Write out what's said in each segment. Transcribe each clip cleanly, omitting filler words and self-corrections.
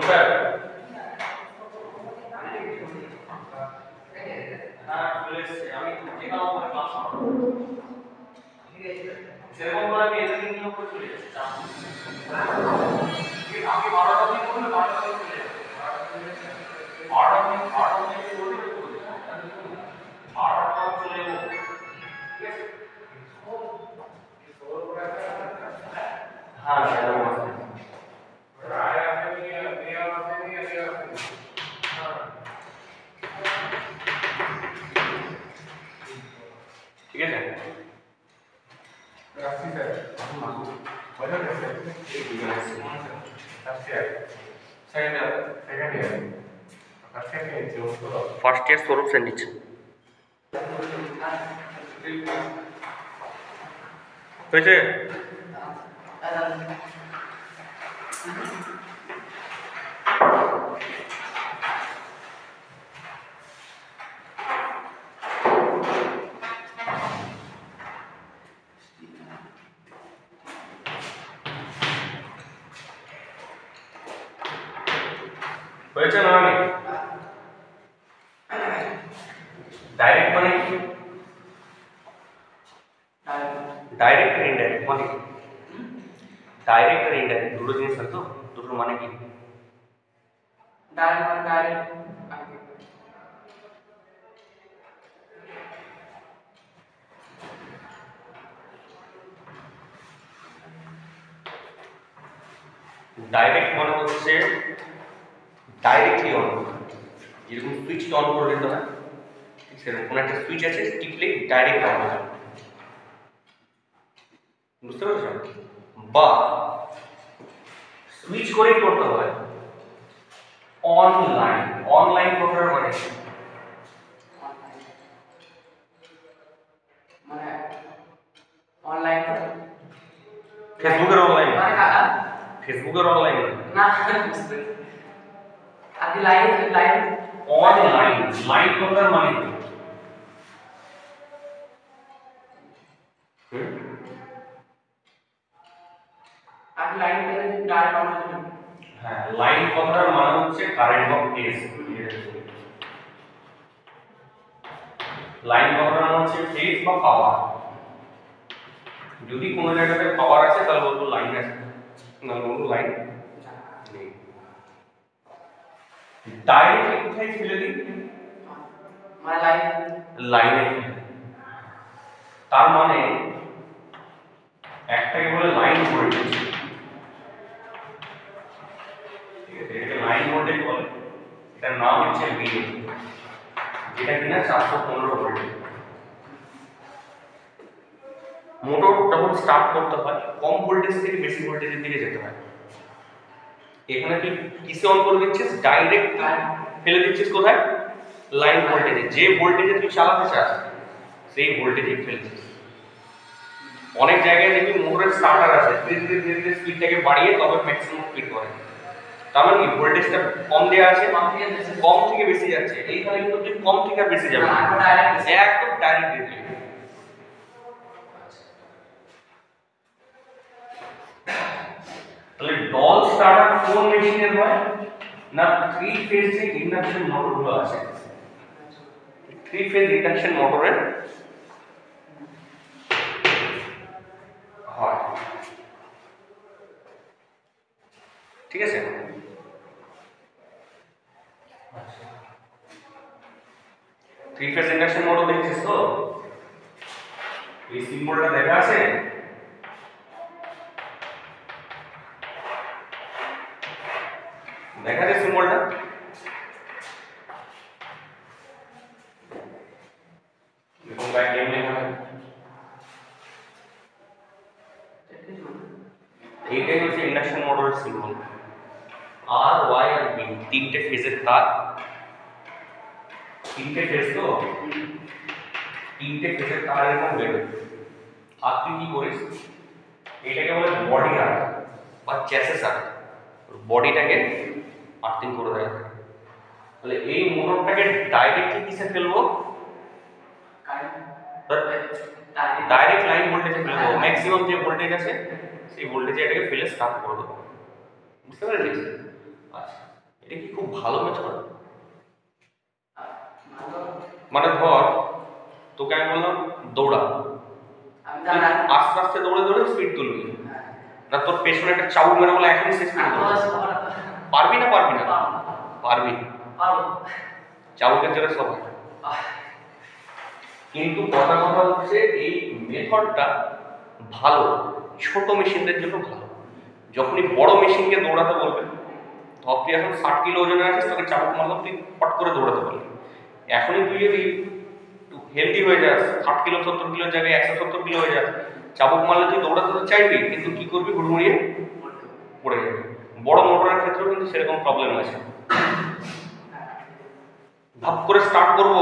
Sir হ্যাঁ চলে এসেছে আমি যেখানে আমার ক্লাস করব ঠিক আছে সেরকম করে আমি এদের নিয়ে উপরে চলে যাচ্ছি আমি 12টা দিন করলে 12টা দিন চলে যাবে 12টা দিন করলে আর চলে যাবো ঠিক আছে হ্যাঁ সেটা বলছি রায় আছে নিয়ে দেয়া আছে নিয়ে দেয়া আছে ঠিক আছে রাখছি স্যার বলো স্যার এই দিকে আছে আচ্ছা second year first year Sourav sir নিচ্ছে হয়েছে হয়েছে না আমি ডাইরেক্ট মানে কি ডাইরেক্ট আর ইনডাইরেক্ট মানে কি ডাইরেক্ট আর ইনডাইরেক্ট দুটো জিনিস আছে তো দুটোর মানে কি ডাইরেক্ট মানে ডাইরেক্ট ডাইরেক্ট মানে হচ্ছে ডাইরেক্টলি অন যেরকম সুইচ অন করে দিতে হয় সেরকম কোনো একটা সুইচ আছে টিপলে ডাইরেক্ট অন হয় বুঝতে পারছো বা সুইচ করেই করতে হয় অনলাইন অনলাইন করার মানে অনলাইন ফেসবুকের অনলাইন মানে কাকা ফেসবুকের অনলাইন না আদি লাইন লাইন অনলাইন লাইন করার মানে কি আদি লাইন থেকে ডাইরেক্ট অন হয়ে যাবে হ্যাঁ লাইন করার মানে হচ্ছে কারেন্ট অফ ফেজ লাইন করার মানে হচ্ছে ফেজ বা পাওয়ার যদি কোনো জায়গাতে পাওয়ার আছে তাহলে বলবো লাইন আছে না বলবো লাইন নেই ডাইরেক্টলি কোথায় ফেলে দিই মানে লাইন লাইনে তার মানে একটাকে বলে লাইন ভোল্টেজ ঠিক আছে এটাকে লাইন ভোল্টেজ বলে এটার নাম হচ্ছে VA যেটা কিনা 415 ভোল্ট মোটর যখন স্টার্ট করতে হয় কম ভোল্টেজ থেকে বেশি ভোল্টেজের দিকে যেতে হয় এখানে তুই কিসে অন করে দিচ্ছিস ডাইরেক্ট ফেলে দিচ্ছিস কোথায় লাইন ভোল্টেজে যে ভোল্টেজে তুই চালাতে চাস সেই ভোল্টেজে ফেলছিস অনেক জায়গায় দেখবি মোটরের স্টার্টার আছে ধীরে ধীরে স্পিডটাকে বাড়িয়ে তবে ম্যাক্সিমাম স্পিড করে তার মানে কি ভোল্টেজটা কম দেওয়া আছে কম থেকে বেশি যাচ্ছে এইখানে কিন্তু তুই কম থেকে বেশি যাবে একদম ডাইরেক্ট দিয়ে দিবি তাহলে ডল স্টার্টার কোন মেশিনের হয় না 3 ফেজ যে ইন্ডাকশন মোটরগুলো আছে 3 ফেজ ইন্ডাকশন মোটরের হয় ঠিক আছে 3 ফেজ ইন্ডাকশন মোটর দেখছিস তো এই সিম্বলটা দেখা আছে দেখা যায় সিম্বলটা দেখুন ব্যাক নেম লেখা আছে এইটাই হচ্ছে ইন্ডাকশন মোটরের সিম্বল আর ওয়াই আর বি তিনটে ফেজের তার তিনটে ফেজ তো তিনটে ফেজের তার এরকম বেরোয় আর তুই কি করিস এটাকে বলে বডি আর্ট বা চ্যাসিস আর্ট বডিটাকে আর্থিং করে দেয় তাহলে এই মোটরটাকে ডাইরেক্টলি কিসে ফেলবো ডাইরেক্ট লাইন ভোল্টেজে ফেলবো ম্যাক্সিমাম যে ভোল্টেজ আছে সেই ভোল্টেজে এটাকে ফেলে স্টার্ট করে দেবো বুঝতে পেরেছিস আচ্ছা এটা কি খুব ভালো মেথড? ভালো। মানে ধর তোকে আমি বললাম দৌড়া, আমি দাঁড়াই। আস্তে আস্তে দৌড়ে দৌড়ে স্পিড তুলবি, না তোর পেছনে একটা চাবুক মেরে বলে এখনই সে স্পিড তুলবি, পারবি না? পারবি না? পারবি। চাবুকের জোরে সব হয়। কিন্তু কথা হচ্ছে এই মেথডটা ভালো ছোট মেশিনদের জন্য ভালো। যখনই বড় মেশিনকে দৌড়াতে বলবে, ধর তুই এখন 60 কিলো ওজনে আছিস, তোকে চাবুক মারলাম, তুই ফট করে দৌড়াতে পারবি। এখনই তুই যদি হেলদি হয়ে যাস, 60 কিলো 70 কিলোর জায়গায় 170 কিলো হয়ে যাস, চাবুক মারলে তুই দৌড়াতে তো চাইবি, কিন্তু কি করবি? হুড়মুড়িয়ে পড়ে যাবে। বড় মোটরের ক্ষেত্রেও কিন্তু সেরকম প্রবলেম আছে। ভাব করে স্টার্ট করব,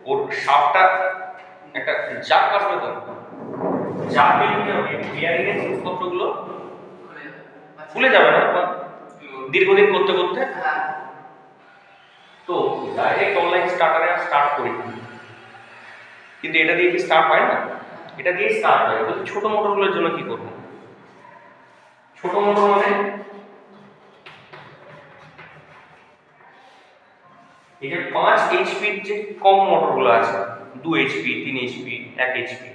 ওর শাফটটা একটা জাক আসবে, তো জাকে কি হবে? বিয়ারিং এর জিনিসপত্রগুলো খুলে যাবে না দীর্ঘদিন করতে করতে। তো ডাইরেক্ট অনলাইন স্টার্টারে স্টার্ট করি, কিন্তু এটা দিয়ে কি স্টার্ট হয় না? এটা দিয়ে স্টার্ট হয়। বলছি ছোট মোটরগুলোর জন্য কি করব? ছোট মোটর মানে এই যে 5 এইচপি যে কম মোটরগুলো আছে, 2 এইচপি 3 এইচপি 1 এইচপি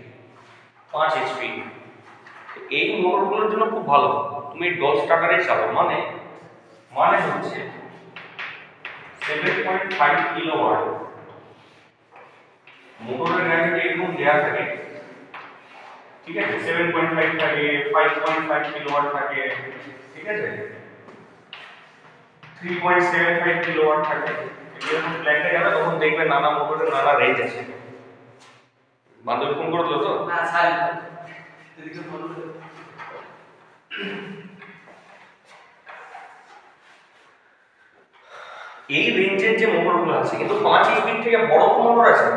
5 এইচপি, এই মোটরগুলোর জন্য খুব ভালো। তুমি ডল স্টার্টারে চালাও, মানে হচ্ছে 7.5 কিলোওয়াট মোটরের রেঞ্জ এরকম দেয়া থাকে, ঠিক আছে? 7.5 থাকে, 5.5 কিলোওয়াট থাকে, ঠিক আছে? 3.75 কিলোওয়াট থাকে। এরকম প্ল্যানটা যাবে তখন দেখবে নানা মোটরের নানা রেঞ্জ আছে। বান্ধবী ফোন করে দিল তো? না স্যার, এদিকে ফোন করে। এই রেঞ্জের যে মোটরগুলো আছে, কিন্তু 5 এইচপি থেকে বড় মোটর আছে।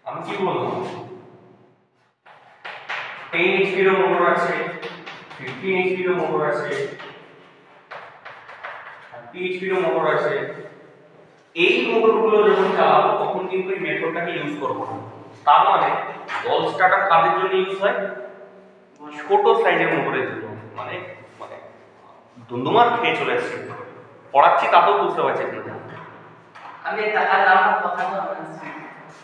আমি কি বলবো, 10 এইচপির মোটর আছে, 15 এইচপির মোটর আছে, 30 এইচপির মোটর আছে। এই মোটরগুলো যখন চালাবো তখন কিন্তু এই মেথডটাকে ইউজ করবো না। তার মানে ডল স্টার্টার কাদের জন্য ইউজ হয়? ছোট সাইজের মোটরের জন্য। মানে মানে দুন্দুমার খেয়ে চলে আসছে, পড়াচ্ছি তাতেও বুঝতে পারছি না। আমি টাকার দামটা কথা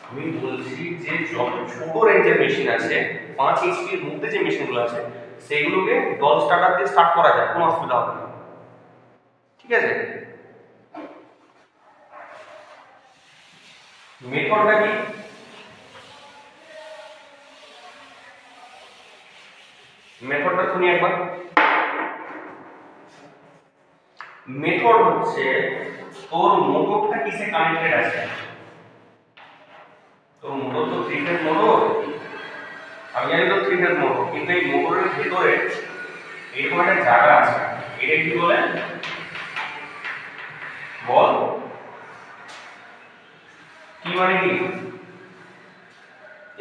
আমি বলছি যে যত ছোট রেঞ্জের মেশিন আছে, 5 এইচপির মধ্যে যে মেশিনগুলো আছে, সেগুলোকে ডল স্টার্টার দিয়ে স্টার্ট করা যায়, কোনো অসুবিধা হবে না, ঠিক আছে? মেথডটা কি? মেথডটা শুনি একবার। মেথড হচ্ছে তোর মোটরটা কিসে কানেক্টেড আছে। তোর মোটর তো 3 ফেজ মোটর, আমি জানি তো 3 ফেজ মোটর, কিন্তু এই মোটরের ভেতরে এরকম একটা জায়গা আছে, এটা কি বলে বল? কি মানে কি?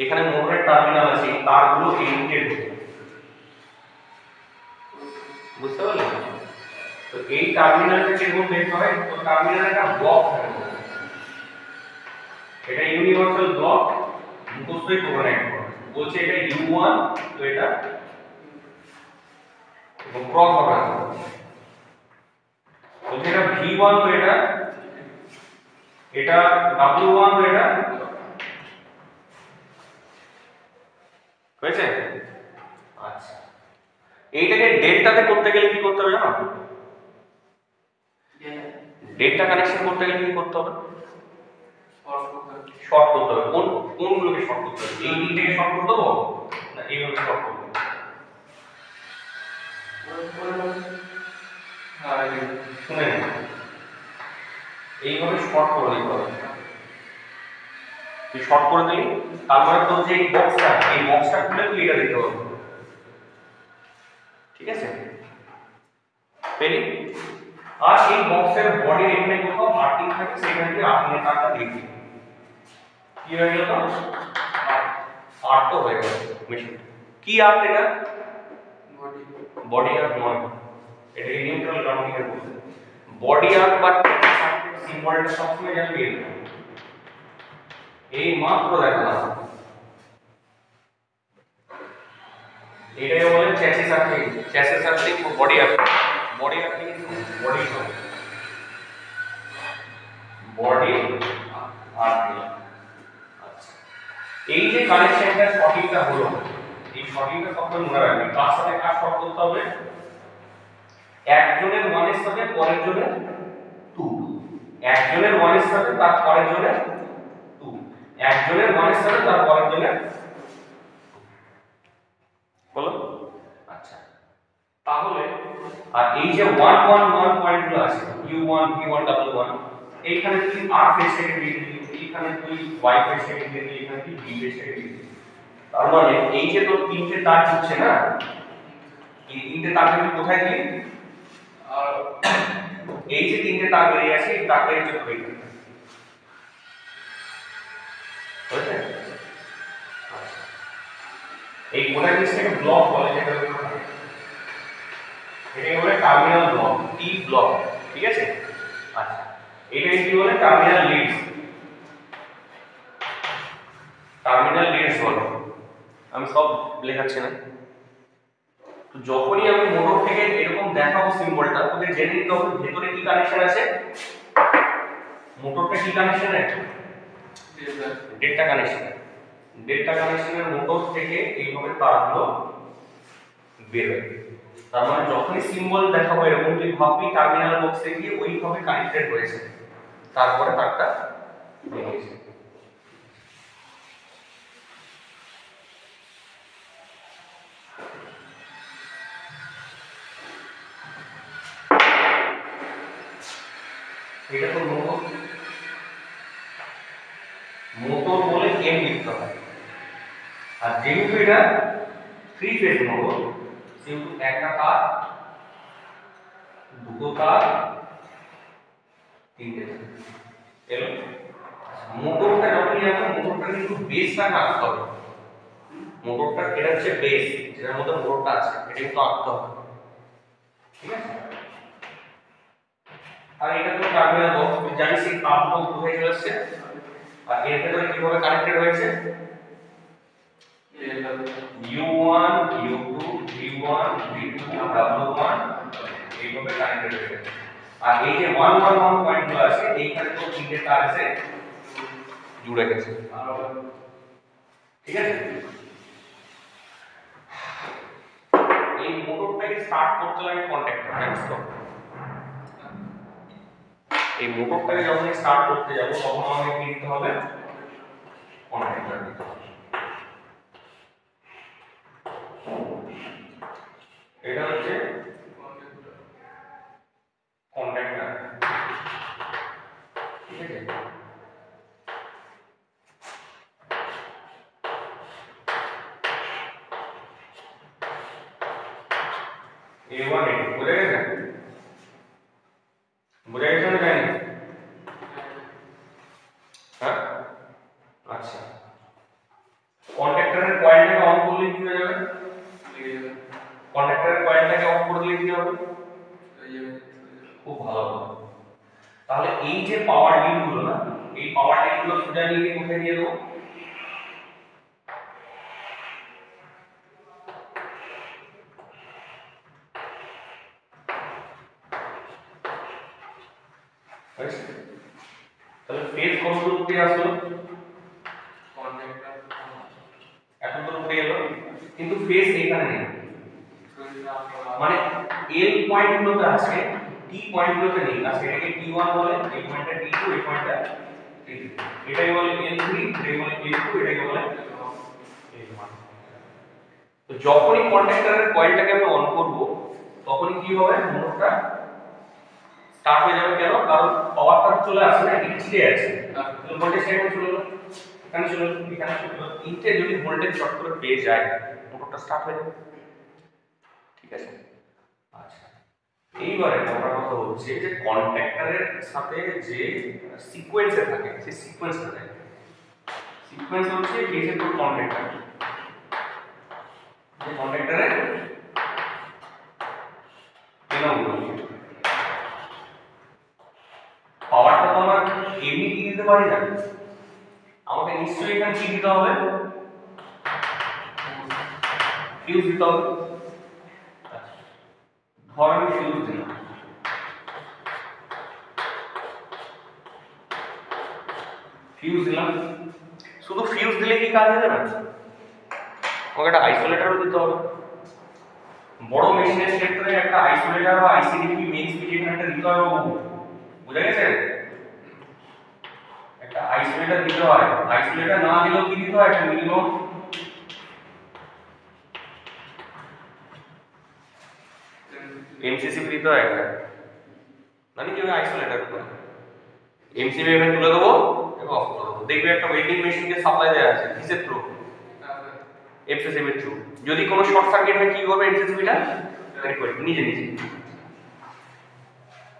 এখানে মোটরের টার্মিনাল আছে, এই তারগুলো এই দিকে ঢোকে, বুঝতে পারলে? তো এই টার্মিনালটা কিরকম দেখতে হয়? তো টার্মিনালে একটা ব্লক থাকে, এটা ইউনিভার্সাল ব্লক, মুখস্থই করে না একবার। বলছে এটা U1, তো এটা ক্রস হবে না। বলছে এটা V1, তো এটা W1, তো এটা হয়েছে। আচ্ছা, এইটাকে ডেল্টাতে করতে গেলে কি করতে হবে জানো? ডেল্টা কানেকশন করতে গেলে কি করতে হবে? শর্ট করতে হবে। কোনগুলোকে শর্ট করতে হবে? এই দিকটাকে শর্ট করতে হবে না এইভাবে শর্ট করতে হবে? শুনে এইভাবে শর্ট করে দিতে হবে। তুই শর্ট করে দিলি, তারপরে তোর যে এই বক্সটা খুলে তুই এটা দিতে হবে, ঠিক আছে? পেলি? আর এই বক্সের বডির এখানে কোথাও আর্থিং থাকে, সেখানে তুই আর্থিংয়ের তারটা দিয়ে দিবি। কি হয়ে গেল? আর্ট তো হয়ে গেল মেশিন। কি আর্ট এটা? বডি আর্ট নয়, এটা নিউট্রাল গ্রাউন্ডিং এর মধ্যে। বডি আর্ট বা সিম্বলটা সবসময় জানবি, এই মাত্র দেখালাম, এটাই বলে চ্যাসিস আর্থিং। চ্যাসিস আর্থিং ও বডি আর্থিং বডি আপনি বডি হবে বডি আর্টারি। আচ্ছা, এই যে কানেকশনটা সঠিকটা হলো, এই সঠিকটা সবসময় মনে রাখবেন। কার সাথে কার শর্ট করতে হবে? একজনের 1 এর সাথে পরের জনের 2, একজনের 1 এর সাথে তার পরের জনের 2, একজনের 1 এর সাথে তার পরের জনের বলো। আচ্ছা, তাহলে আর এই যে 1 1 1 পয়েন্টগুলো আছে u1 v1 w1, এইখানে তুই r ফেজ থেকে দিয়ে দিবি, এইখানে তুই y ফেজ থেকে দিয়ে দিবি, এইখানে তুই b ফেজ থেকে দিয়ে দিবি। তার মানে এই যে তোর তিনটে তার হচ্ছে না, এই তিনটে তার তুই কোথায় দিবি? আর এই যে তিনটে তার বেরিয়ে আছে, এই তারটা হচ্ছে এইখানে, বুঝলে? আচ্ছা, এই গোটা জিনিসটাকে ব্লক বলে, যেটা এটাকে বলে টার্মিনাল ব্লক, টি ব্লক, ঠিক আছে? আচ্ছা, এটাকে কি বলে? টার্মিনাল লিডস, টার্মিনাল লিডস বলে। আমি সব লেখাচ্ছি না। তো যখনই আমি মোটর থেকে এরকম দেখাবো সিম্বলটা, তোকে জেনে নিতে হবে ভেতরে কি কানেকশন আছে। মোটরটা কি কানেকশন আছে? Delta connection. ডেল্টা কানেকশনের মোটর থেকে এইভাবে তারগুলো বের হয়। তার মানে যখনই সিম্বল দেখাবো এরকম, তুই ভাববি টার্মিনাল বক্সে গিয়ে ওইভাবে কানেক্টেড হয়েছে, তারপরে তারটা বেরিয়েছে। এটা তো মোটর, মোটর বলে এম লিখতে হয়। আর যেহেতু এটা 3 ফেজ মোটর, সেহেতু একটা তার, দুটো তার, তিনটে তার এলো। মোটরটা যখনই আমরা মোটরটা কিন্তু বেসটা আঁকতে হবে। মোটরটা এটা হচ্ছে বেস, যেটার মধ্যে মোটরটা আছে, এটা কিন্তু আঁকতে হবে, ঠিক আছে? আর এটা তো টার্মিনাল বক্স, তুই জানিস এই কাপগুলো কোথায় চলে আসছে, আর এর ভেতরে কিভাবে কানেক্টেড হয়েছে। u1 u2 v1 v2 w1 এইভাবে কানেক্টেড হয়েছে। আর এই যে 1 1 1 পয়েন্টগুলো আছে, এইখানে তো তিনটে তার আছে জুড়ে গেছে, ঠিক আছে? এই মোটরটাকে স্টার্ট করতে লাগে কন্ট্যাক্টর, জানিস তো? এই মোটরটাকে যখন স্টার্ট করতে যাব, তখন আমাকে কি দিতে হবে? কন্ট্যাক্টর দিতে হবে। এটা হচ্ছে কন্ট্যাক্টর, ঠিক আছে? A1 বুঝে গেছে? বুঝে গেছে না জানি? হ্যাঁ, আচ্ছা। কন্ট্যাক্টরের কয়েলটাকে অন করলে কি হয়ে যাবে? কন্ডাক্টরের কয়েলটাকে অফ করে দিলে কি হবে? খুব ভালো হবে। তাহলে এই যে পাওয়ার লিড গুলো না, এই পাওয়ার লিড গুলো সোজা নিয়ে কোথায় দিয়ে দেবো? তাহলে ফেজ কত দূর দিয়ে আসলো? এখন তো উপরে এলো, কিন্তু ফেজ এখানে নেই, মানে এল পয়েন্ট গুলোতে আছে, টি পয়েন্ট গুলোতে নেই। আচ্ছা, এটাকে টি1 বলে, এই পয়েন্টটা টি2, এই পয়েন্টটা টি3, এটাকে বলে এল3, এটাকে বলে এল2, এটাকে বলে এল1। তো যখনই কন্ডাক্টরের কয়েলটাকে আমরা অন করব, তখনই কি হবে? মোটরটা স্টার্ট হয়ে যাবে। কেন? কারণ পাওয়ারটা চলে আসছে না, এটা ছিঁড়ে আছে, তাহলে ভোল্টেজ এখানে চলে এলো, এখানে চলে এলো, এখানে চলে এলো। তিনটে যদি ভোল্টেজ শর্ট করে পেয়ে যায়, মোটরটা স্টার্ট হয়ে যাবে, ঠিক আছে? আচ্ছা, এইবারে বড় কথা হচ্ছে যে কন্ট্যাক্টরের সাথে যে সিকোয়েন্সে থাকে, সেই সিকোয়েন্সটা থাকে। সিকোয়েন্স হচ্ছে এই যে তোর কন্ট্যাক্টর, যে কন্ট্যাক্টরের কেনাগুলো পাওয়ারটা তো আমার এমনি কি দিতে পারি না, আমাকে নিশ্চয়ই এখানে কি দিতে হবে? ফিউজ দিতে হবে। ধর আমি ফিউজ দিলাম, শুধু ফিউজ দিলে কি কাজ হবে না, ওকে একটা আইসোলেটরও দিতে হবে। বড় মেশিনের ক্ষেত্রে একটা আইসোলেটর বা আইসিডিপি মেইন সুইচ এখানে একটা দিতে হবে, বুঝা গেছে? একটা আইসোলেটর দিতে হয়, আইসোলেটর না দিলেও কি দিতে হয়, একটা মিনিমাম এমসিসিবি দিতে হয় একটা, মানে কি আইসোলেটর এমসিবি এখানে তুলে দেবো এবং অফ করে দেবো। দেখবে একটা ওয়েল্ডিং মেশিনকে সাপ্লাই দেওয়া আছে কিসের থ্রু, এমসিসিবি থ্রু। যদি কোনো শর্ট সার্কিট হয় কি করবে এমসিসিবিটা নিজে নিজে,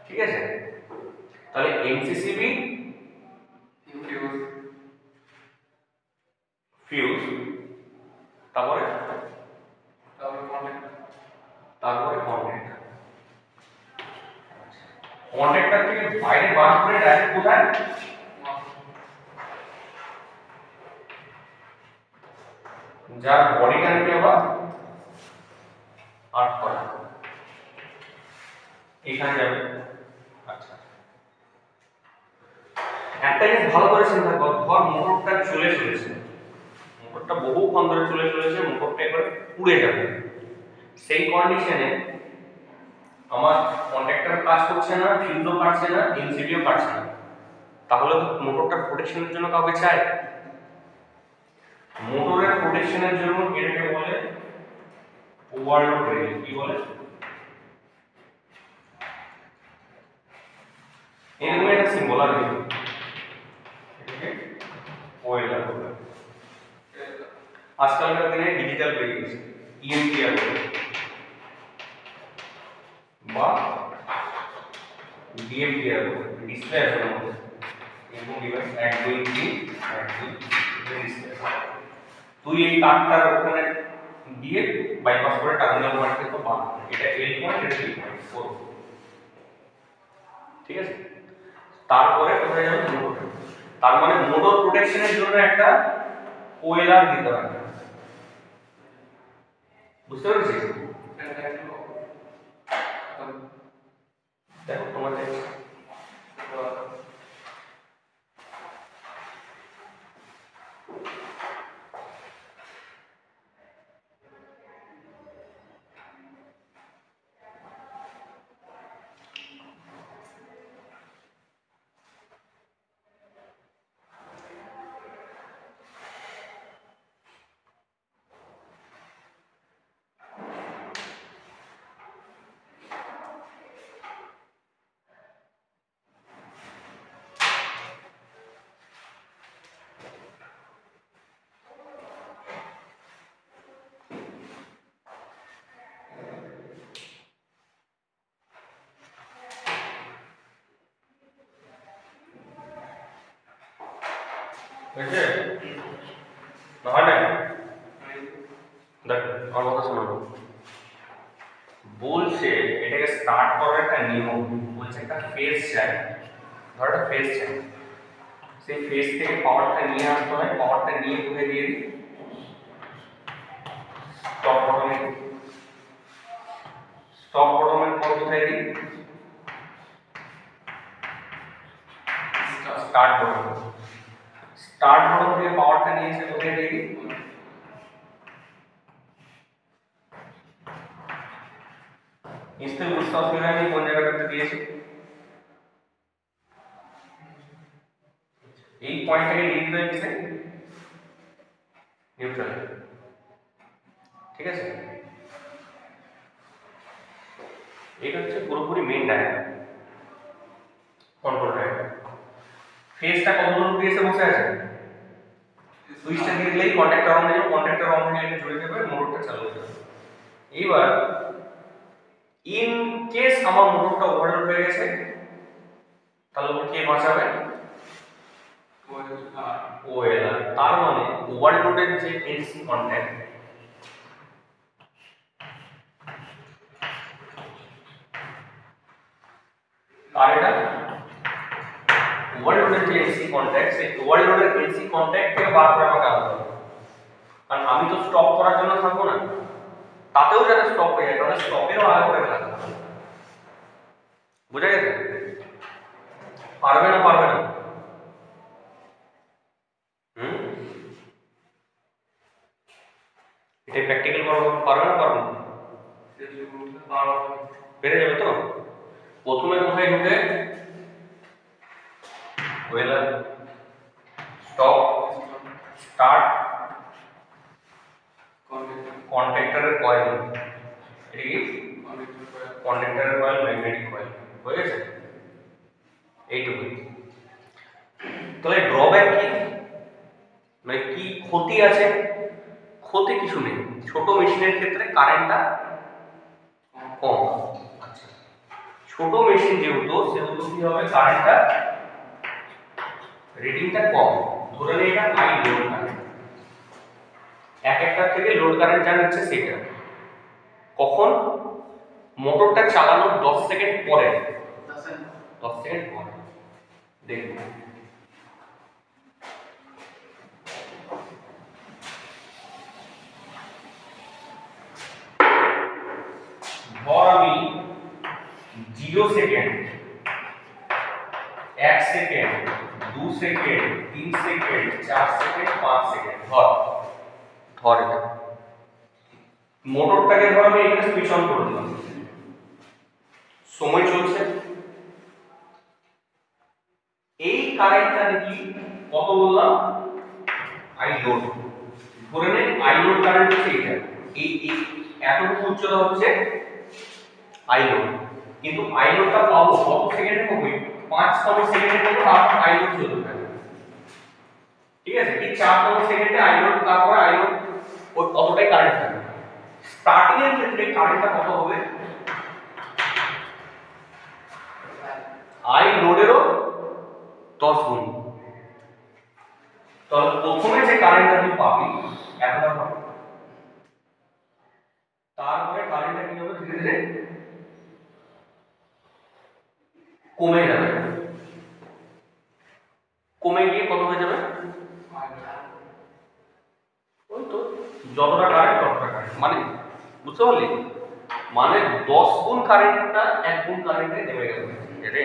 ঠিক আছে? তাহলে এমসিসিবি ফিউজ, তারপরে কন্ট্যাক্টর থেকে বাইরে বার করে ডাইরেক্ট কোথায়, যার বডিটা নিয়ে আবার আট করা এখানে যাবে। আচ্ছা, একটা জিনিস ভালো করে চিন্তা কর, ধর মোটরটা চলেছে, মোটরটা বহুক্ষণ ধরে চলেছে, মোটরটা এবার পুড়ে যাবে, সেই কন্ডিশনে আমার কন্ট্যাক্টর কাজ করছে না, ফিউজও কাটছে না, এমসিবিও কাটছে না, তাহলে তো মোটরটার প্রোটেকশনের জন্য কাউকে চাই। মোটরের প্রোটেকশনের জন্য এটাকে বলে ওভারলোড রেল। কি বলে? এরকম একটা সিম্বল আছে, এটাকে ওয়েলার বলে। আজকালকার দিনে ডিজিটাল বেরিয়ে গেছে, ইএমপিআর বলে বা ডিএমপিআর বলে, ডিসপ্লে আছে না মধ্যে এরকম ডিভাইস 1 2 3 1 2 ডিসপ্লে। তুই এই তারটার ওখানে দিয়ে বাইপাস করে টার্মিনাল ওয়ানকে তো পাবো, এটা এল পয়েন্ট, এটা বি পয়েন্ট 4, ঠিক আছে? তারপরে কোথায় যাবে, মোটর। তার মানে মোটর প্রোটেকশনের জন্য একটা কোয়েলার দিতে হবে, বুঝতে পেরেছিস? দেখো তোমাদের বুঝলে না হয় না? দেখ আমার কথা শোনো, বলছে এটাকে স্টার্ট করার একটা নিয়ম, বলছে একটা ফেজ চাই, ধর একটা ফেজ চাই, সেই ফেজ থেকে পাওয়ারটা নিয়ে আসতে হয়, পাওয়ারটা নিয়ে কোথায় দিয়ে দিই, স্টপ বটমে, স্টপ বটমের পর কোথায় দিই, স্টার্ট বটম, স্টার্ট বটম থেকে পাওয়ারটা নিয়ে এসে কোথায় দিয়ে দিই, নিশ্চয়ই বুঝতে অসুবিধা নেই কোন জায়গাটাতে দিয়েছি, এই পয়েন্টটাকে নিয়ে দিতে হচ্ছে নিউট্রাল, ঠিক আছে? এটা হচ্ছে পুরোপুরি মেইন ডায়াগ্রাম, কন্ট্রোল ডায়াগ্রাম। ফেজটা কত দূর দিয়ে বসে আছে, সুইচটা দিয়ে দিলেই কন্ট্যাক্টর অন হয়ে যাবে, কন্ট্যাক্টর অন হয়ে গেলে জুড়ে যাবে, মোটরটা চালু হয়ে যাবে। এইবার ইন কেস আমার মোটরটা ওভারলোড হয়ে গেছে, তাহলে কে বাঁচাবে, ওয়েলার। তার মানে ওভারলোডের যে এসি কন্ট্যাক্ট, আর এটা ওভারলোডের যে এসি কন্ট্যাক্ট, সেই ওভারলোডের এসি কন্ট্যাক্ট থেকে বার করে আমাকে আনতে হবে, কারণ আমি তো স্টপ করার জন্য থাকবো না, তাতেও যাতে স্টপ হয়ে যায়, তাহলে স্টপেরও আগে করে রাখতে হবে। বেড়ে যাবে তো। প্রথমে কোথায় ঢুকে ওয়েলার, স্টপ, স্টার্ট, কন্ট্যাক্টরের কয়েল, এটা কি কন্ডাক্টরের কয়েল, ম্যাগনেটিক কয়েল, হয়ে গেছে এইটুকুই। তাহলে ড্রব্যাক কি, মানে কি ক্ষতি আছে? ক্ষতি কিছু নেই, ছোট মেশিনের ক্ষেত্রে কারেন্টটা কম। আচ্ছা, ছোট মেশিন যেহেতু সেহেতু কি হবে, কারেন্টটা রিডিংটা কম। ধরে নিই এটা হাই লোড কারেন্ট, এক একটার থেকে লোড কারেন্ট যা নিচ্ছে সেটা। কখন? মোটরটা চালানোর 10 সেকেন্ড পরে, 10 সেকেন্ড পরে। দেখুন ধর আমি 0 second, 1 second, 2 second, 3 second, 4 second, 5 second ধর এটা মোটরটাকে ধর আমি এখানে সুইচ অন করে দিলাম, সময় চলছে। এই কারেন্টটা দেখি কত বললাম, আই লোড। ধরে নে আই লোড কারেন্ট হচ্ছে এটা, এই এতটুকু উচ্চতা হচ্ছে আই লোড। কিন্তু আই লোডটা পাবো কত সেকেন্ডে পাবো? 5তম সেকেন্ডে পাবো, তারপর আই লোড চলতে থাকবে। ঠিক আছে, ঠিক 4তম সেকেন্ডে আই লোড, তারপর আই লোড অতটাই কারেন্ট থাকবে। স্টার্টিং এর ক্ষেত্রে কারেন্টটা কত হবে? আই লোডেরও 10 গুণ। তাহলে প্রথমে যে কারেন্টটা তুই পাবি এতটা পাবি, তারপরে কারেন্টটা কি হবে? ধীরে ধীরে কমে যাবে, কমে গিয়ে কত হয়ে যাবে? ওই তো যতটা কারেন্ট ততটা কারেন্ট, মানে বুঝতে পারলি? মানে 10 গুণ কারেন্টটা 1 গুণ কারেন্টে নেমে গেল। এরে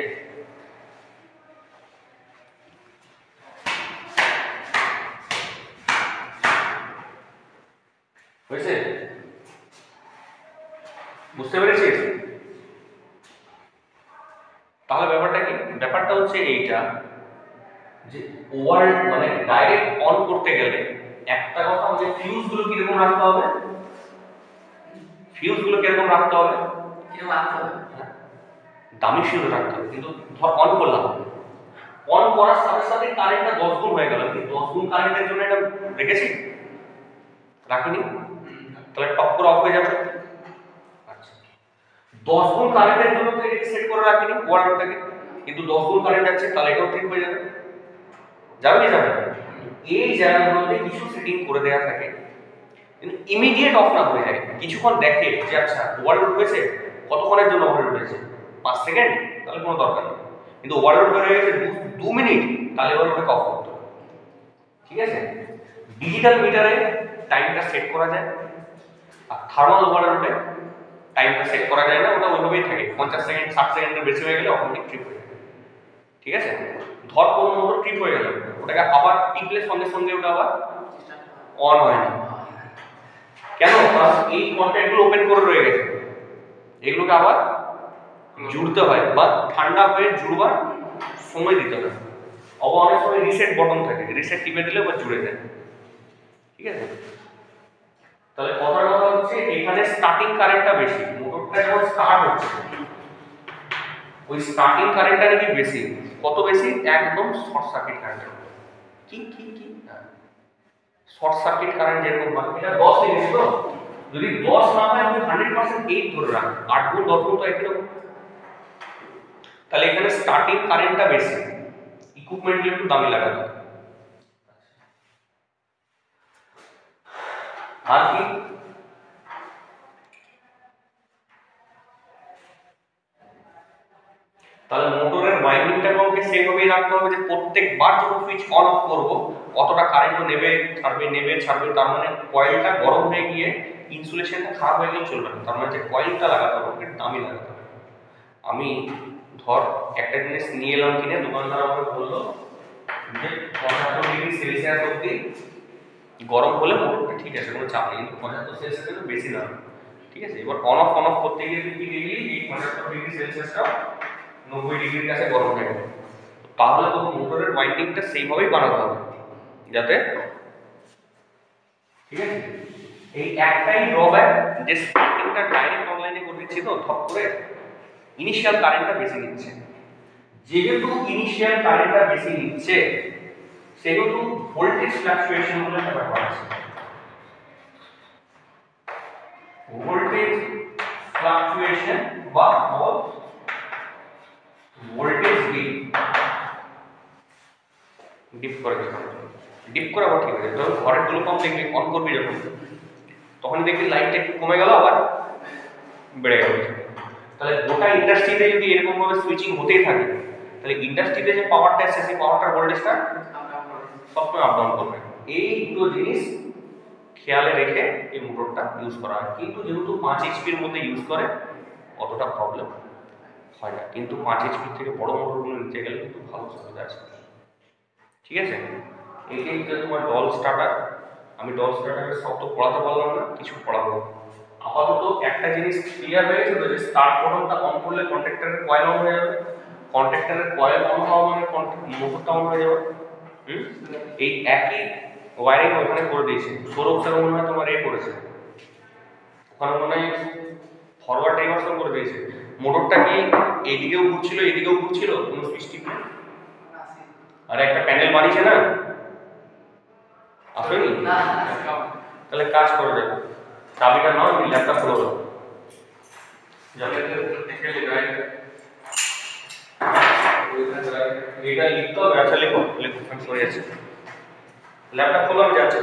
হয়েছে? বুঝতে পেরেছিস? তাহলে ব্যাপারটা কি? ব্যাপারটা হচ্ছে এইটা যে ওভার মানে ডাইরেক্ট অন করতে গেলে একটা কথা হচ্ছে ফিউজ গুলো কিরকম রাখতে হবে, ফিউজ গুলো কিরকম রাখতে হবে, দামি ফিউজ রাখতে হবে। কিন্তু ধর অন করলাম, অন করার সাথে সাথে কারেন্টটা 10 গুণ হয়ে গেল। কিন্তু 10 গুণ কারেন্টের জন্য এটা রেখেছি, রাখিনি, তাহলে টপ করে অফ হয়ে যাবে। আচ্ছা, 10 গুণ কারেন্টের জন্য তো এটাকে সেট করে রাখিনি ওয়ার্ডটাকে, কিন্তু 10 গুণ কারেন্ট যাচ্ছে, তাহলে এটাও ঠিক হয়ে যাবে। যাবে কি যাবে? এই জায়গাগুলোতে কিছু সেটিং করে দেওয়া থাকে, কিন্তু ইমিডিয়েট অফ না হয়ে যায়। কিছুক্ষণ দেখে যে আচ্ছা ওভারলোড হয়েছে, কতক্ষণের জন্য ওভারলোড হয়েছে, 5 সেকেন্ড, তাহলে কোনো দরকার নেই। কিন্তু ওভারলোড হয়ে গেছে 2 মিনিট, তাহলে ওটাকে অফ করতে হবে। ঠিক আছে, ডিজিটাল মিটারে টাইমটা সেট করা যায়, আর থার্মাল ওভারলোডে টাইমটা সেট করা যায় না, ওটা ওইভাবেই থাকে। 50 সেকেন্ড 60 সেকেন্ডের বেশি হয়ে গেলে অটোমেটিক ট্রিপ হয়ে যাবে। ঠিক আছে, ধর কোনো মোটর ট্রিপ হয়ে গেল, ওটাকে আবার টিপলে সঙ্গে সঙ্গে ওটা আবার অন হয় না। কেন? কারণ এই কন্ট্যাক্টগুলো ওপেন করে রয়ে গেছে, এগুলোকে আবার জুড়তে হয়, বা ঠান্ডা হয়ে জুড়বার সময় দিতে হয়। আবার অনেক সময় রিসেট বটন থাকে, রিসেট টিপে দিলে আবার জুড়ে যায়। ঠিক আছে, তাহলে কথার কথা হচ্ছে এখানে স্টার্টিং কারেন্টটা বেশি। মোটরটা যখন স্টার্ট হচ্ছে ওই স্টার্টিং কারেন্টটা নাকি বেশি। কত বেশি? একদম শর্ট সার্কিট কারেন্ট। কি কি কি শর্ট সার্কিট কারেন্ট যেরকম হয়, এটা 10 লিখেছি তো, যদি 10 না হয় তুমি 100% 8 ধরে রাখ, 8 গুণ 10 গুণ তো একই রকম। তাহলে এখানে স্টার্টিং কারেন্টটা বেশি, ইকুইপমেন্ট একটু দামি লাগাতে হবে। আর কি? তাহলে মোটরের ওয়াইন্ডিংটাকে আমাকে সেইভাবেই রাখতে হবে যে প্রত্যেকবার যখন সুইচ অন অফ করব অতটা কারেন্টও নেবে ছাড়বে, নেবে ছাড়বে। তার মানে কয়েলটা গরম হয়ে গিয়ে ইনসুলেশনটা খারাপ হয়ে গেলে চলবে না। তার মানে যে কয়েলটা লাগাতে হবে ওকে দামি লাগাতে হবে। আমি ধর একটা জিনিস নিয়ে এলাম কিনে, দোকানদার আমাকে বললো যে 75 ডিগ্রি সেলসিয়াস অবধি গরম হলে মোটরটা ঠিক আছে, কোনো চাপ নেই, কিন্তু 75 সেলসিয়াস কিন্তু বেশি না। ঠিক আছে, এবার অন অফ করতে গিয়ে কি দেখলি এই 75 ডিগ্রি সেলসিয়াসটা 90 ডিগ্রির কাছে গরম হয়ে গেল। তাহলে তো মোটরের ওয়াইন্ডিংটা সেইভাবেই বানাতে হবে যাতে, ঠিক আছে। এই একটাই ড্রব্যাক যে স্টার্টিংটা ডাইরেক্ট অনলাইনে করে দিচ্ছি তো ধপ করে ইনিশিয়াল কারেন্টটা বেশি নিচ্ছে। যেহেতু ইনিশিয়াল কারেন্টটা বেশি নিচ্ছে সেহেতু ভোল্টেজ ফ্লাকচুয়েশন বলে একটা ব্যাপার আছে। ভোল্টেজ ফ্লাকচুয়েশন বা ভোল্টেজ ডিপ করে ডিপ করা আবার ঠিক আছে। ধরো ঘরের গুলো কম দেখবি অন করবি যখন তখন দেখবি লাইটটা একটু কমে গেল আবার বেড়ে গেল। তাহলে গোটা ইন্ডাস্ট্রিতে যদি এরকম ভাবে সুইচিং হতেই থাকে তাহলে ইন্ডাস্ট্রিতে যে পাওয়ারটা আসছে সেই পাওয়ারটার ভোল্টেজটা সবসময় আপ ডাউন করবে। এই দুটো জিনিস খেয়ালে রেখে এই মোটরটা ইউজ করা হয়। কিন্তু যেহেতু 5 এইচপির মধ্যে ইউজ করে অতটা প্রবলেম হয় না, কিন্তু 5 এইচপি থেকে বড় মোটরগুলো নিতে গেলে কিন্তু ভালো সুবিধা আছে, ঠিক আছে। এইটাই হচ্ছে তোমার ডল স্টার্টার। আমি ডল স্টার্টারের সব তো পড়াতে পারলাম না, কিছু পড়াবো। আপাতত একটা জিনিস ক্লিয়ার হয়ে গেছে যে স্টার্ট বাটনটা অন করলে কন্ট্যাক্টরের কয়েল অন হয়ে যাবে, কন্ট্যাক্টরের কয়েল অন হওয়া মানে মোটরটা অন হয়ে যাবে। এই একই ওয়্যারিং ওখানে করে দিয়েছে। সৌরভ স্যার মনে হয় তোমার করেছে ওখানে মনে হয় ফরওয়ার্ড ডাইভারশন করে দিয়েছে। মোটরটা কি এদিকেও ঘুরছিল এদিকেও ঘুরছিল, কোনো সুইচ টিপ নেই। আর একটা প্যানেল বানিয়েছে না, আসেনি? তাহলে কাজ করে যাবে। চাবিটা নাও, ল্যাপটপ খুলে দাও। এটা লিখতে হবে। আচ্ছা লিখো লিখো, আমি সরে যাচ্ছি। ল্যাপটপ খোলো, আমি যাচ্ছি।